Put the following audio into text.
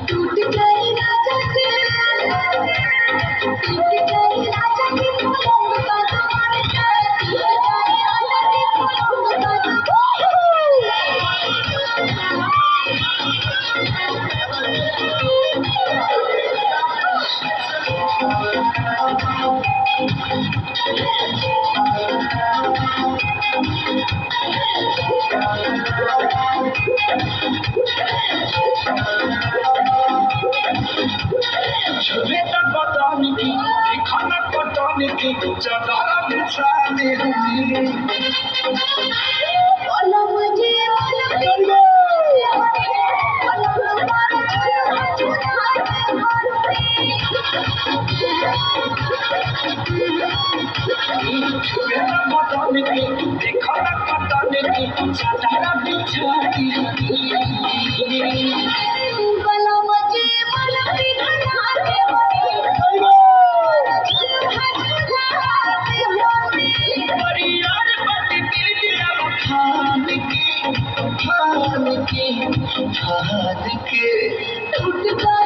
टूट गई राजा की टूट गई राजा की पलंग का दरवाजा टूट गई राजा की पलंग बेटा पता नहीं खाना पता नहीं चटारा बिछा दे बोलो मुझे बेटा पता नहीं खाना पता नहीं चटारा बिछा टूट